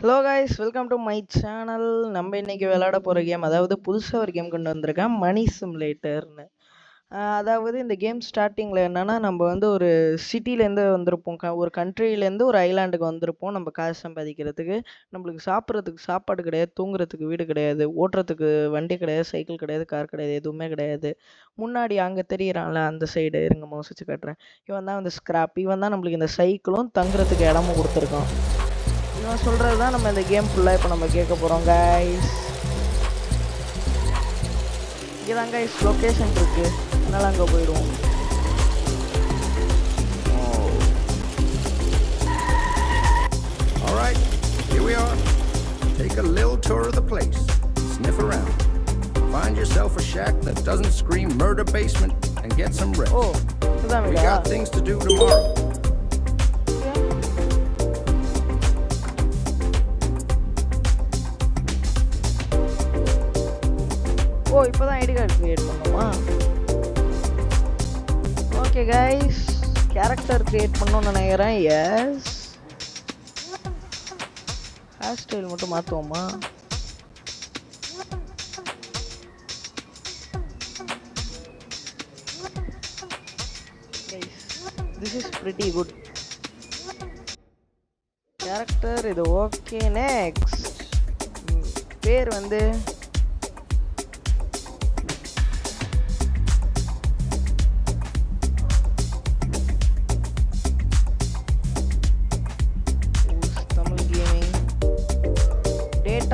Hello guys, welcome to my channel. நம்ம இன்னைக்கு விளையாட போகிற கேம், அதாவது புதுசாக ஒரு கேம் கொண்டு வந்திருக்கேன், மணி சிமுலேட்டர்னு. அதாவது இந்த கேம் ஸ்டார்டிங்கில் என்னென்னா, நம்ம வந்து ஒரு சிட்டிலேருந்து வந்திருப்போம், ஒரு கண்ட்ரிலேருந்து ஒரு ஐலாண்டுக்கு வந்திருப்போம் நம்ம காசு சம்பாதிக்கிறதுக்கு. நம்மளுக்கு சாப்பிட்றதுக்கு சாப்பாடு கிடையாது, தூங்குறதுக்கு வீடு கிடையாது, ஓட்டுறதுக்கு வண்டி கிடையாது, சைக்கிள் கிடையாது, கார் கிடையாது, எதுவுமே கிடையாது. முன்னாடி அங்கே தெரியறான்ல அந்த சைடு இருங்க, மவுஸ் வச்சு காட்டுறேன். இவன் தான் வந்து ஸ்கிராப். இவன் தான் நம்மளுக்கு இந்த சைக்கிளும் தங்குறதுக்கு இடமும் கொடுத்துருக்கான். இவன் சொல்கிறது தான் நம்ம இந்த கேம் ஃபுல்லாக இப்போ நம்ம கேட்க போகிறோம் கைஸ். இங்கே தான் கைஸ் லொக்கேஷன் இருக்குது, அதனால் அங்கே போயிடுவோம். Alright, here we are. Take a little tour of the place. Sniff around. Find yourself a shack that doesn't scream murder basement and get some rest. Oh, we got things to do tomorrow. ஓ, இப்போ தான் ID card create பண்ணோமா? Okay guys, character create பண்ணணும்னு நினைக்கிறேன். Yes, hair style மட்டும் மாற்றுவோமா? This is pretty good character. இது okay. Next பேர் வந்து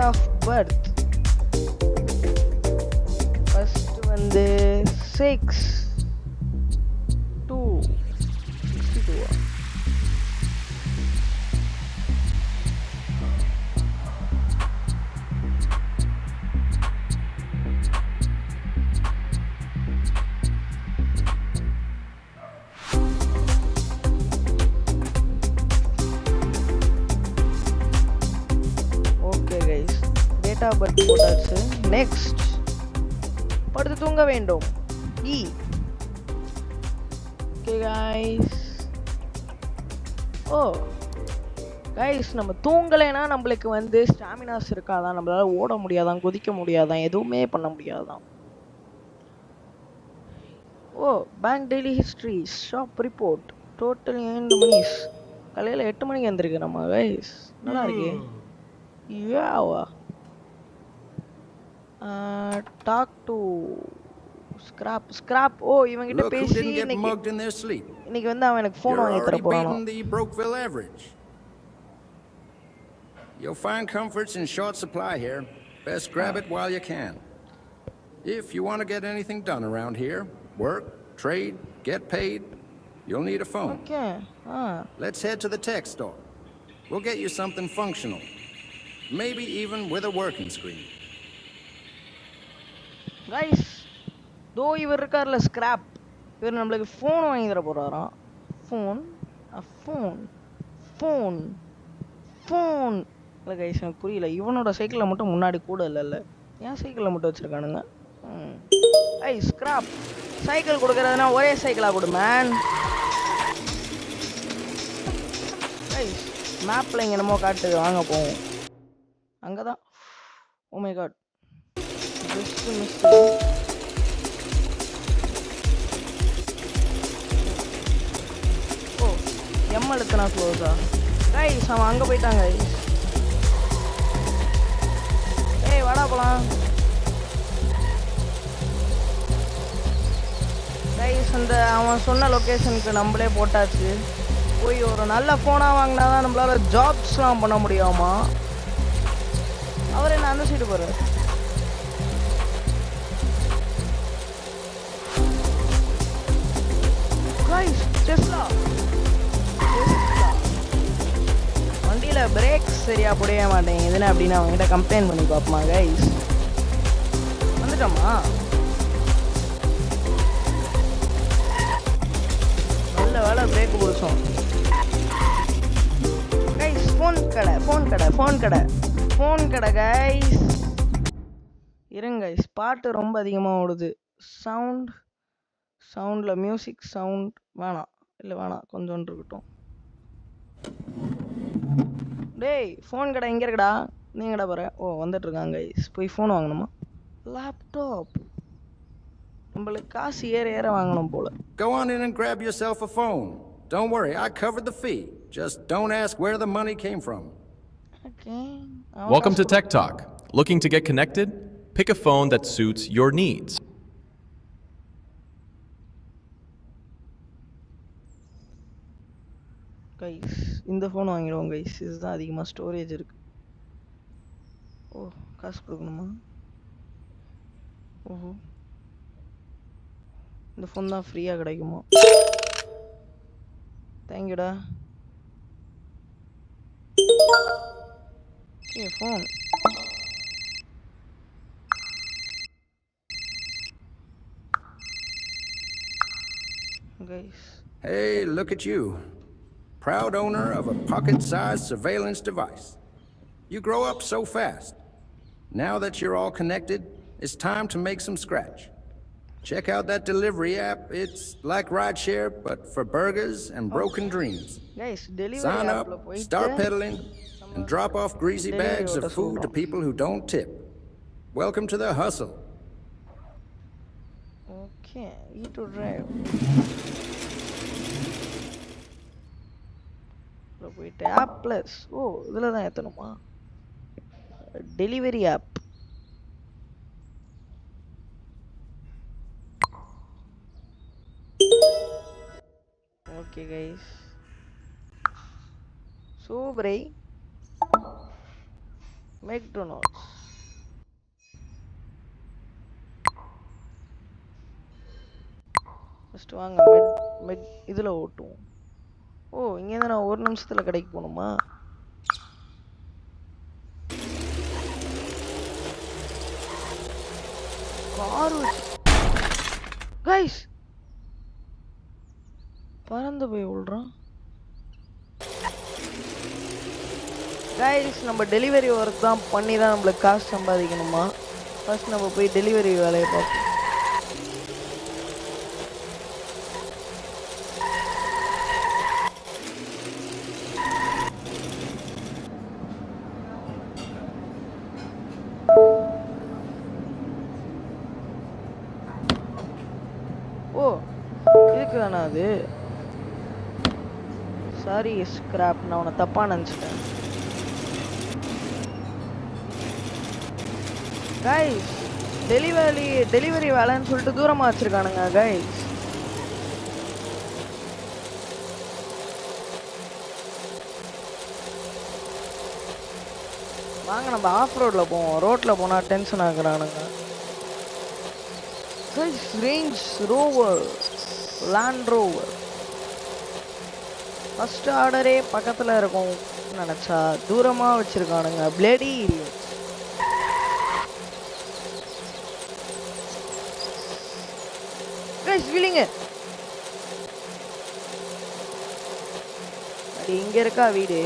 of birth. First வந்து 6/2/62. பட் போட்டாச்சு. நெக்ஸ்ட் படுத்து தூங்க வேண்டும். இ. Okay guys. ஓ கைஸ், நம்ம தூங்கலைன்னா நம்மளுக்கு வந்து ஸ்டாமினாஸ் இருக்காதான், நம்மளால ஓட முடியாதான், குதிக்க முடியாதான், எதுவுமே பண்ண முடியாதான். Oh, bank daily history, shop report, total earned moneys. காலையில் 8 மணிக்கு வந்திருக்கு நம்ம கைஸ். நல்லா இருக்கு. யாவா talk to scrap. ஓ, இவங்கிட்ட பேசி இன்னைக்கு வந்து அவன் எனக்கு ஃபோன் வாங்கி தர போறானோ. You'll find comforts in short supply here. Best grab it while you can. If you want to get anything done around here, work, trade, get paid, you'll need a phone. Okay. Let's head to the tech store. We'll get you something functional. Maybe even with a working screen. Guys, தோ இவர் இருக்கார்ல scrap, இவர் நம்மளுக்கு phone வாங்கி தர போகிறாராம். Phone phone phone phone இல்லை guys, எனக்கு புரியல. இவனோட சைக்கிளில் மட்டும் முன்னாடி கூட இல்லைல்ல, ஏன் சைக்கிளில் மட்டும் வச்சுருக்கானுங்க? ஐ ஸ்கிராப், சைக்கிள் கொடுக்குறதுனா ஒரே சைக்கிளாக கொடு மேன். கைஸ், மேப்பில் இங்கே என்னமோ காட்டுது, வாங்க போவோம். அங்கே தான். Oh my god, O M எழுத்துனா க்ளோஸா கைஸ்? அவன் அங்கே போயிட்டாங்க. ஏய் வாடா போலாம் கைஸ். அந்த அவன் சொன்ன லொக்கேஷனுக்கு நம்மளே போட்டாச்சு. போய் ஒரு நல்ல ஃபோனாக வாங்கினா தான் நம்மளால ஜாப்ஸ்லாம் பண்ண முடியாமா? அவர் என்ன அந்த சைடு போகிறார்? வண்டியில் பிரேக் சரியா புரிய மாட்டேங்குதுன்னு அப்படின்னு அவங்ககிட்ட கம்ப்ளைண்ட் பண்ணி பார்ப்போமா கைஸ்? வந்துட்டோமா? நல்ல வேலை பிரேக் பிடிச்சோம் கைஸ். ஃபோன் கடை ஃபோன் கடை ஃபோன் கடை ஃபோன் கடை கைஸ். இருங்க கைஸ், பாட்டு ரொம்ப அதிகமாக ஓடுது. சவுண்டில் மியூசிக் சவுண்ட் வேணாம், இல்லை வேணாம், கொஞ்சோண்டு இருக்கட்டும். டேய் ஃபோன் கடை எங்கே இருக்குடா? நீ எங்கடா போகிற? ஓ வந்துட்டு இருக்காங்க கைஸ். போய் ஃபோன் வாங்கணுமா? லேப்டாப் நம்மளுக்கு காசு ஏற ஏற வாங்கணும் போல. Go on in and grab yourself a phone. Don't worry, I covered the fee. Just don't ask where the money came from. Okay. Welcome to Tech Talk. Looking to get connected? Pick a phone that suits your needs. Guys இந்த phone வாங்கிடுவோம் guys. இதுதான் அதிகமாக storage இருக்கு. ஓ காசு கொடுக்கணுமா? ஓஹோ இந்த phone தான் ஃப்ரீயாக கிடைக்குமா? தேங்க்யூடா. ஏ phone guys. Hey, look at you. Proud owner of a pocket-sized surveillance device. You grow up so fast. Now that you're all connected, it's time to make some scratch. Check out that delivery app. It's like rideshare, but for burgers and broken dreams. Guys delivery Sign up, ஆப்ல போயிட்டு start pedaling, and drop off greasy bags of food to people who don't tip. Welcome to the hustle. Okay eat to drive போயிட்டு app plus. ஓ இதில் தான் ஏற்றணுமா? Delivery app. Okay guys. சூப்பரை McDonald's. First வாங்க மெக் இதில் ஓட்டுவோம். ஓ இங்கேருந்து நான் ஒரு நிமிஷத்தில் கடைக்கு போகணுமா? கார் கைஸ் பறந்து போய் விடுறான். கைஸ் நம்ம டெலிவரி ஒர்க் தான் பண்ணி தான் நம்மளுக்கு காசு சம்பாதிக்கணுமா? ஃபர்ஸ்ட் நம்ம போய் டெலிவரி வேலையை பார்ப்போம். ஓ இதுக்கு தானே அது? சாரி ஸ்கிராப், நான் உன்னை தப்பா நினச்சிட்டேன். கைஸ் டெலிவரி வேலைன்னு சொல்லிட்டு தூரமாக வச்சிருக்கானுங்க கைஸ். வாங்க நம்ம ஆஃப் ரோடில் போவோம். ரோட்டில் போனால் டென்ஷன் ஆகுறானுங்க. Range Rover, Land Rover first ஆர்டரே பக்கத்தில் இருக்கும் நினச்சா தூரமாக வச்சுருக்கானுங்க. பிளேடி விழிங்க. அது இங்கே இருக்கா வீடு?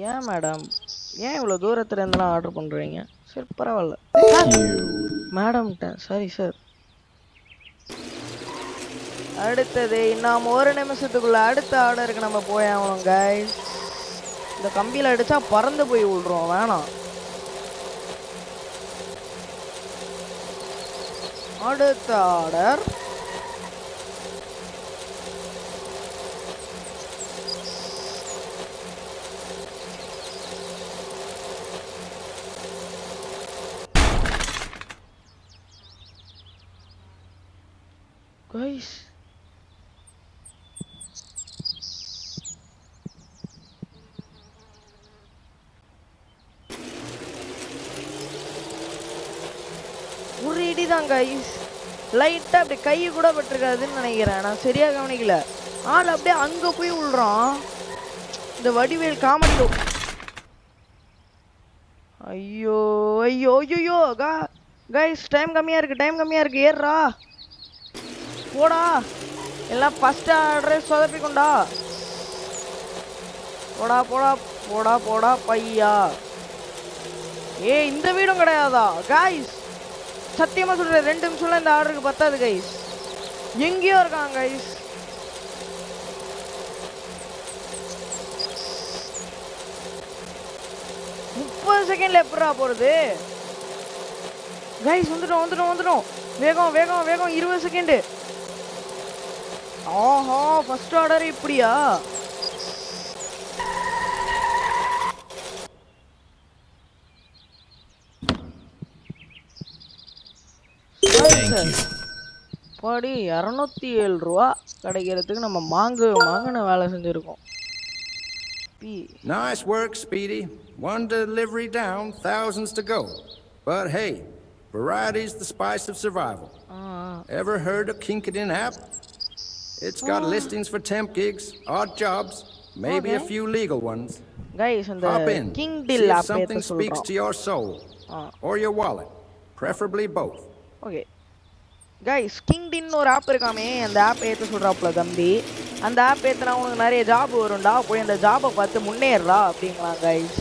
ஏன் மேடம் ஏன் இவ்வளோ தூரத்துல இருந்தெல்லாம் ஆர்டர் பண்ணுறீங்க? சரி பரவாயில்ல மேடம்ட்டேன். Sorry sir. அடுத்தது இன்னும் ஒரு நிமிஷத்துக்குள்ள அடுத்த ஆர்டருக்கு நம்ம போயாகணும் கைஸ். இந்த கம்பியில் அடித்தா பறந்து போய் விடுறோம், வேணாம். அடுத்த ஆர்டர் guys. ஒரு இடிதான் கைஸ். லைட்டா அப்படி கை கூட பட்டிருக்காதுன்னு நினைக்கிறேன், நான் சரியா கவனிக்கல. ஆள் அப்படியே அங்க போய் விழுறான். இந்த வடிவேல் காமெடியோ. ஐயோ ஐயோ ஐயோ கைஸ், டைம் கம்மியா இருக்கு, ஏறா போடா. எல்லாம் ஃபர்ஸ்ட் ஆர்டரே சொதப்பிக்கொண்டா. போடா போடா போடா போடா பையா. இந்த வீடும் கிடையாதா கைஸ்? சத்தியமா சொல்றேன், 2 நிமிஷம்ல இந்த ஆர்டருக்கு பத்தாது கைஸ். எங்கேயோ இருக்காங்க கைஸ். செகண்ட்ல எப்படா போறது கைஸ் வந்துட்டோம் வேகம் 20 செகண்ட் ஆஹா ஃபர்ஸ்ட் ஆர்டர் இப்படியா பாடி 207 ரூபா கிடைக்கிறதுக்கு நம்ம மாங்குன வேலை செஞ்சிருக்கோம் Nice work, Speedy. One delivery down, thousands to go. But hey, variety's the spice of survival. Ever heard of Kinkadin app? It's got listings for temp gigs, odd jobs, maybe a few legal ones. Guys, and the Hop in, Kingdil see if app something speaks to your soul, or your wallet, preferably both. Okay. Guys, Kingdin ஒரு app இருக்காமே அந்த app ஏத்த சொல்றாப்ல தம்பி அந்த app ஏத்தனா உனக்கு நிறைய job வரும்டா போய் அந்த ஜாபை பார்த்து முன்னேறடா அப்படிங்களாம் கைஸ்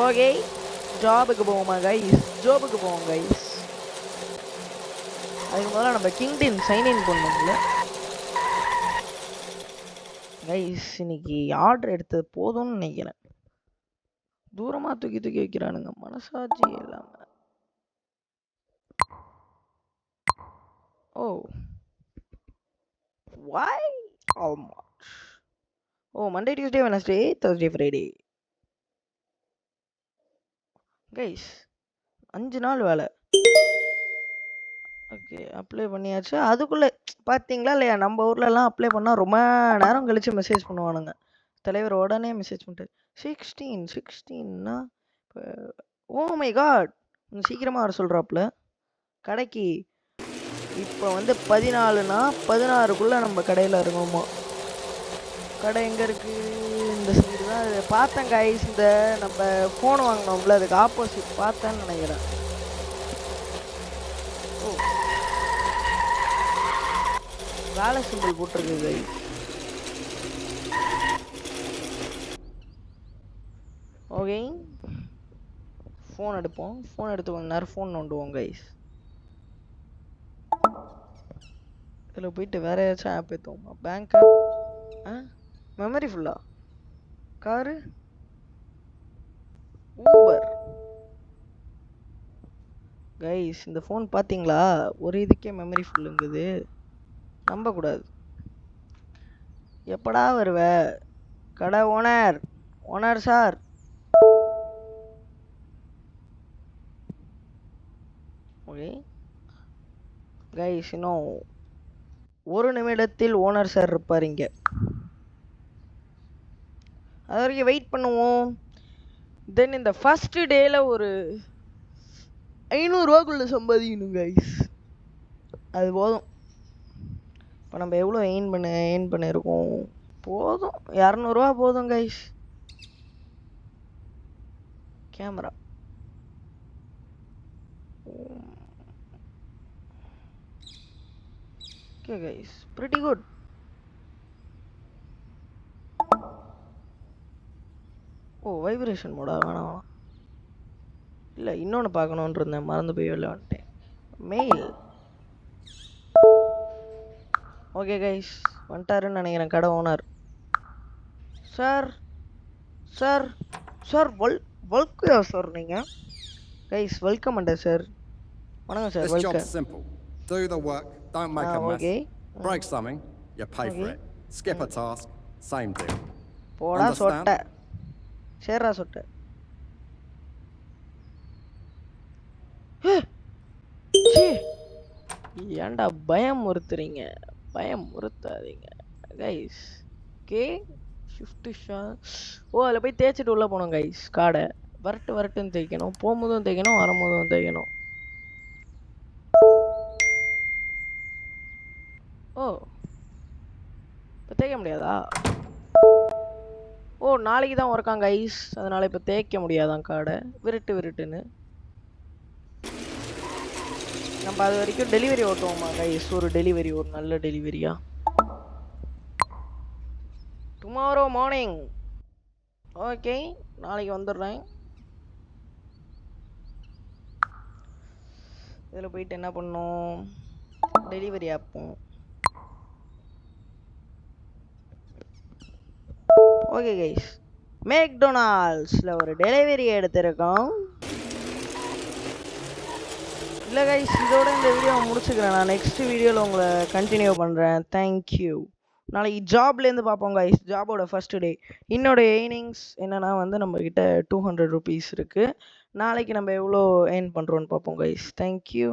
ஓகே ஜாபுக்கு போவோமா கைஸ் ஜாபுக்கு போவோம் கைஸ் அதுக்கு முதல்ல நம்ம கிங்டின் சைன் இன் பண்ணணும்ல கைஸ் இன்னைக்கு ஆர்டர் எடுத்தது போதும்னு நினைக்கிறேன் தூரமா தூக்கி வைக்கிறானுங்க மனசாட்சி இல்லாம Oh. Why? How much? Oh, Monday, Tuesday, Wednesday, Thursday, Friday. Guys, 5 நாள் வேலை ஓகே அப்ளை பண்ணியாச்சு அதுக்குள்ளே பார்த்தீங்களா இல்லையா நம்ம ஊர்லலாம் அப்ளை பண்ணால் ரொம்ப நேரம் கழித்து மெசேஜ் பண்ணுவானுங்க தலைவர் உடனே மெசேஜ் பண்ணிட்டு 16னா ஓ மை காட் சீக்கிரமாக வர சொல்கிறாப்புல கடைக்கு இப்போ வந்து 14னா 16க்குள்ளே நம்ம கடையில் இருக்கோமா கடை எங்கே இருக்குது இந்த சைடு தான் பார்த்தேன் கைஸ் இந்த நம்ம ஃபோன் வாங்கினோம்ல அதுக்கு ஆப்போசிட் பார்த்தேன்னு நினைக்கிறேன் ஓ வேலை சிம்பிள் போட்டிருக்கு கைஸ் ஓகே ஃபோன் எடுப்போம் ஃபோன் எடுத்து கொஞ்ச நேரம் ஃபோன் நோண்டுவோம் கைஸ் இதில் போயிட்டு வேறு ஏதாச்சும் ஆப் ஏற்றுவோமா பேங்க் ஆப் மெமரி ஃபுல்லா காரு ஊபர் கைஸ் இந்த ஃபோன் பார்த்தீங்களா ஒரு இதுக்கே மெமரி ஃபுல்லுங்குது நம்பக்கூடாது எப்படா வருவ கடை ஓனர் சார் ஓகே கைஸ் இன்னும் 1 நிமிடத்தில் ஓனர் சார் இருப்பார் இங்கே அது வரைக்கும் வெயிட் பண்ணுவோம் தென் இந்த ஃபர்ஸ்ட் டேல ஒரு 500 ரூபாக்குள்ள சம்பாதிக்கணும் கைஸ் அது போதும் இப்போ நம்ம எவ்வளோ எயின் பண்ணியிருக்கோம் போதும் 200 ரூபா போதும் guys camera okay guys pretty good ஓ வைப்ரேஷன் மோடா வேணாம் இல்லை இன்னொன்று பார்க்கணுன்னு இருந்தேன் மறந்து போய் வெளில வந்துட்டேன் மெயில் ஓகே கைஸ் வந்துட்டாருன்னு நினைக்கிறேன் கடை owner sir sir sir welcome sir நீங்கள் கைஸ் வெல்கம் அண்டா சார் வணக்கம் sir welcome Do the work, don't make a mess. Okay. Break something, you pay for it. Skip a task, same deal. போடா சொட்ட சேர்றா சொட்ட ஏன்டா பயம் முறுத்தாதீங்க கைஸ் ஓகே ஷிஃப்ட் ஓ அதில் போய் தேய்ச்சிட்டு உள்ளே போகணும் கைஸ் காடை வரட்டுன்னு தேய்க்கணும் போகும்போதும் தேய்க்கணும் வரும்போதும் தேய்க்கணும் ஓ இப்போ தேய்க்க முடியாதா ஓ நாளைக்கு தான் ஒர்க்காங்க ஐஸ் அதனால் இப்போ தேய்க்க முடியாதான் காடை விருட்டுன்னு நம்ம அது வரைக்கும் டெலிவரி ஓட்டுவோமா கைஸ் ஒரு நல்ல டெலிவரியா டுமாரோ மார்னிங் ஓகே நாளைக்கு வந்துடுறேன் இதில் போயிட்டு என்ன பண்ணோம் டெலிவரி ஆப்போம் ஓகே கைஸ் மேக்டொனால்ட்ஸில் ஒரு டெலிவரி எடுத்திருக்கோம். இல்லை கைஸ், இதோட இந்த வீடியோவை முடிச்சுக்கிறேன். நான் நெக்ஸ்ட் வீடியோவில் உங்களை கண்டினியூ பண்ணுறேன். தேங்க்யூ. நாளைக்கு ஜாப்லேருந்து பார்ப்போம் கைஸ். ஜாபோட first day. என்னோட எய்னிங்ஸ் என்னன்னா வந்து நம்மக்கிட்ட 200 rupees இருக்குது. நாளைக்கு நம்ம எவ்வளோ ஏர்ன் பண்ணுறோன்னு பார்ப்போம் கைஸ். தேங்க்யூ.